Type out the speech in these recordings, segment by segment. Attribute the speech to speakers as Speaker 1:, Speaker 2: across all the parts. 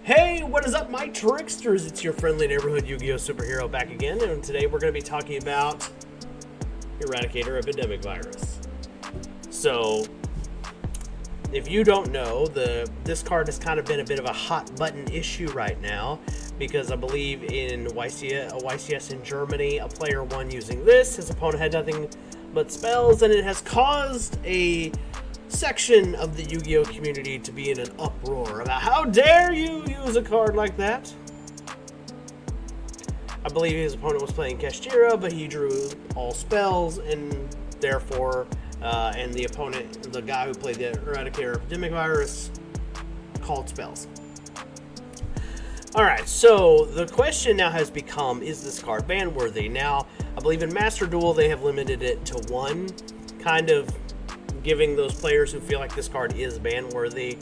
Speaker 1: Hey, what is up, my tricksters? It's your friendly neighborhood Yu-Gi-Oh superhero back again, and today we're going to be talking about Eradicator Epidemic Virus. So, if you don't know, this card has kind of been a bit of a hot button issue right now, because I believe in YCS in Germany, a player won using this. His opponent had nothing but spells, and it has caused a section of the Yu-Gi-Oh community to be in an uproar about how dare you use a card like that. I believe his opponent was playing Kashira, but he drew all spells, and therefore, and the opponent, the guy who played the Eradicator Epidemic Virus, called spells. Alright, so the question now has become, is this card ban worthy? Now, I believe in Master Duel they have limited it to one, kind of giving those players who feel like this card is ban worthy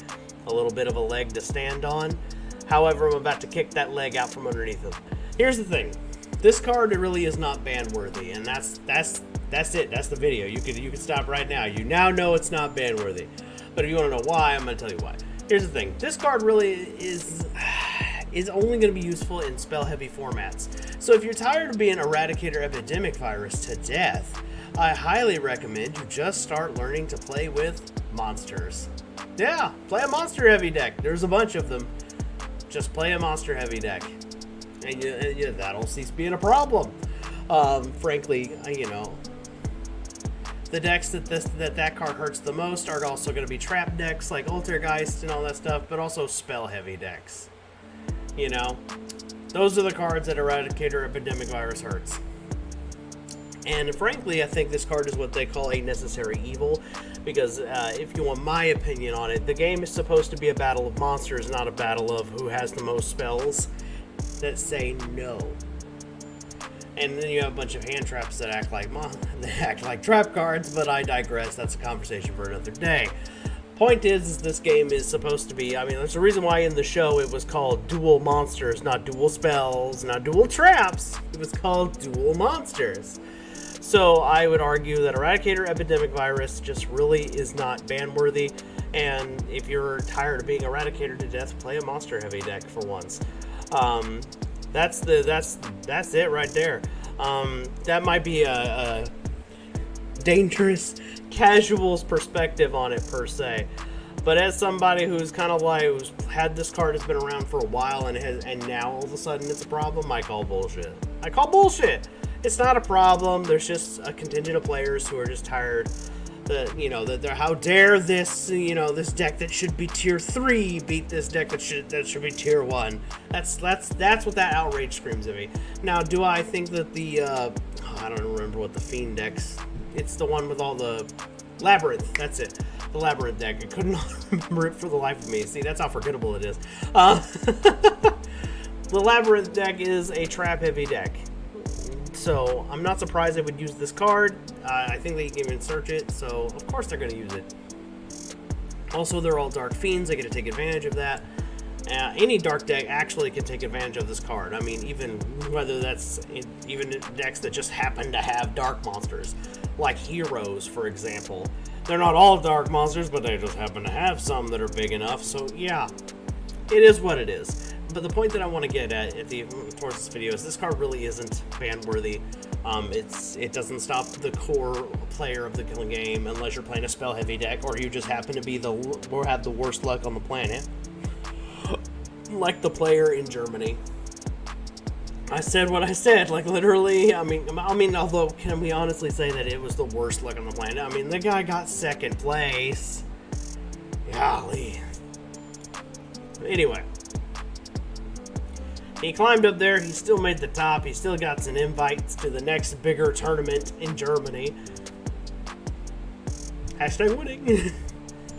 Speaker 1: a little bit of a leg to stand on. However, I'm about to kick that leg out from underneath them. Here's the thing. This card really is not ban worthy, and that's it. That's the video. You could stop right now. You now know it's not ban worthy. But if you want to know why, I'm going to tell you why. Here's the thing. This card really is only going to be useful in spell-heavy formats. So if you're tired of being Eradicator Epidemic Virus to death, I highly recommend you just start learning to play with monsters. Yeah, play a monster-heavy deck. There's a bunch of them. Just play a monster-heavy deck, and that'll cease being a problem. Frankly, the decks that card hurts the most are also going to be trap decks like Altergeist and all that stuff, but also spell-heavy decks. Those are the cards that Eradicator Epidemic Virus hurts. And frankly, I think this card is what they call a necessary evil, because if you want my opinion on it, the game is supposed to be a battle of monsters, not a battle of who has the most spells that say no. And then you have a bunch of hand traps that act like trap cards, but I digress. That's a conversation for another day. Point is this game is supposed to be, there's a reason why in the show it was called Dual Monsters, not Dual Spells, not Dual Traps. It was called Dual Monsters. So I would argue that Eradicator Epidemic Virus just really is not ban worthy, and if you're tired of being Eradicator to death, play a monster heavy deck for once. That's it right there. That might be a dangerous casual's perspective on it per se, but as somebody who's who's had this card, has been around for a while, and now all of a sudden it's a problem, I call bullshit. It's not a problem. There's just a contingent of players who are just tired that they're how dare this this deck that should be tier 3 beat this deck that should be tier 1. That's what that outrage screams at me. Now, do I think that the I don't remember what the Fiend deck's, it's the one with all the Labyrinth, that's it, the Labyrinth deck. I could not remember it for the life of me. See, that's how forgettable it is. The Labyrinth deck is a trap heavy deck, so I'm not surprised they would use this card. I think they can even search it, so of course they're going to use it. Also, they're all Dark Fiends. They get to take advantage of that. Any Dark deck actually can take advantage of this card. Even whether that's even decks that just happen to have Dark monsters, like Heroes, for example. They're not all Dark monsters, but they just happen to have some that are big enough, so yeah, it is what it is. But the point that I want to get at towards this video is this card really isn't ban worthy. It doesn't stop the core player of the game unless you're playing a spell heavy deck, or you just happen to be have the worst luck on the planet, like the player in Germany. I said what I said, like literally. Although, can we honestly say that it was the worst luck on the planet? The guy got second place. Golly. Anyway. He climbed up there, he still made the top, he still got some invites to the next bigger tournament in Germany. Hashtag winning.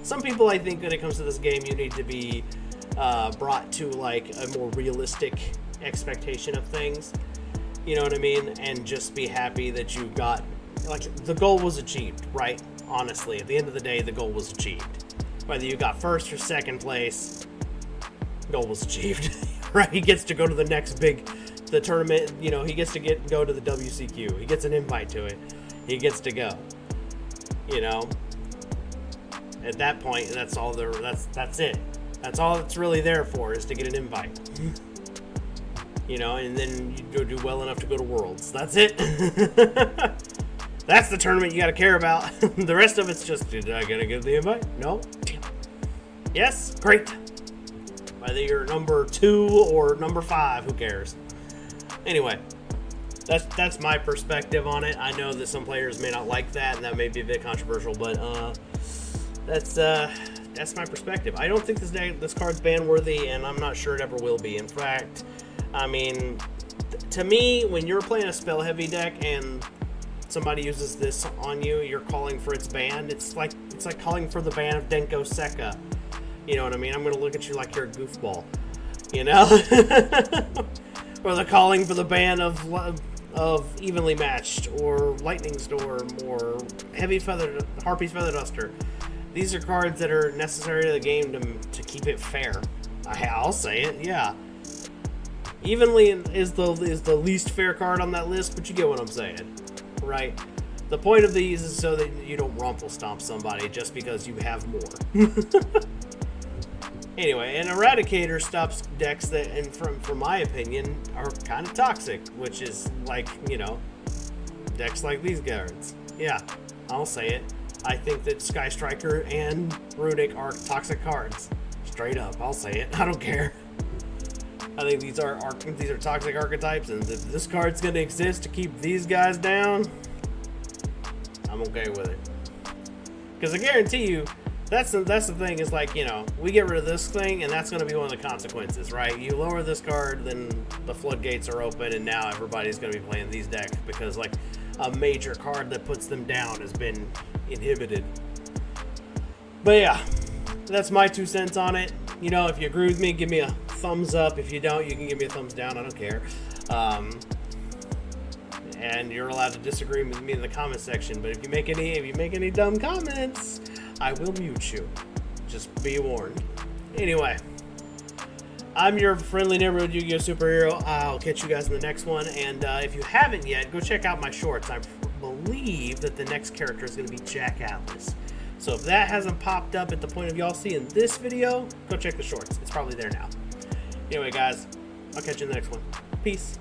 Speaker 1: Some people, I think, when it comes to this game, you need to be brought to like a more realistic expectation of things. You know what I mean? And just be happy that you got, the goal was achieved, right? Honestly, at the end of the day, the goal was achieved. Whether you got first or second place, goal was achieved. Right, he gets to go to the next the tournament. He gets to go to the WCQ. He gets an invite to it. He gets to go. At that point, that's it. That's all it's really there for, is to get an invite. You know, and then you go do well enough to go to Worlds. That's it. That's the tournament you got to care about. The rest of it's just, did I get the invite? No? Damn. Yes? Great. Whether you're number 2 or number 5, who cares? Anyway, that's my perspective on it. I know that some players may not like that, and that may be a bit controversial, but that's my perspective. I don't think this card's ban worthy, and I'm not sure it ever will be. In fact, I mean, to me, when you're playing a spell heavy deck and somebody uses this on you, you're calling for its ban. It's like calling for the ban of Denko Seka. You know what I mean? I'm gonna look at you like you're a goofball. You know? Or the calling for the ban of Evenly Matched, or Lightning Storm, or Harpy's Feather Duster. These are cards that are necessary to the game to keep it fair. I'll say it, yeah. Evenly is the least fair card on that list, but you get what I'm saying, right? The point of these is so that you don't rumple stomp somebody just because you have more. Anyway, an Eradicator stops decks that, and from my opinion, are kind of toxic, which is like, you know, decks like these cards. Yeah, I'll say it. I think that Sky Striker and Runic are toxic cards. Straight up, I'll say it. I don't care. I think these are toxic archetypes, and if this card's going to exist to keep these guys down, I'm okay with it. Because I guarantee you, that's the thing, is like, you know, we get rid of this thing, and that's going to be one of the consequences, right? You lower this card, then the floodgates are open, and now everybody's going to be playing these decks because, like, a major card that puts them down has been inhibited. But yeah, that's my 2 cents on it. You know, if you agree with me, give me a thumbs up. If you don't, you can give me a thumbs down. I don't care. And you're allowed to disagree with me in the comment section. But if you make any dumb comments, I will mute you. Just be warned. Anyway, I'm your friendly neighborhood Yu-Gi-Oh superhero. I'll catch you guys in the next one. And if you haven't yet, go check out my shorts. I believe that the next character is going to be Jack Atlas. So if that hasn't popped up at the point of y'all seeing this video, go check the shorts. It's probably there now. Anyway, guys, I'll catch you in the next one. Peace.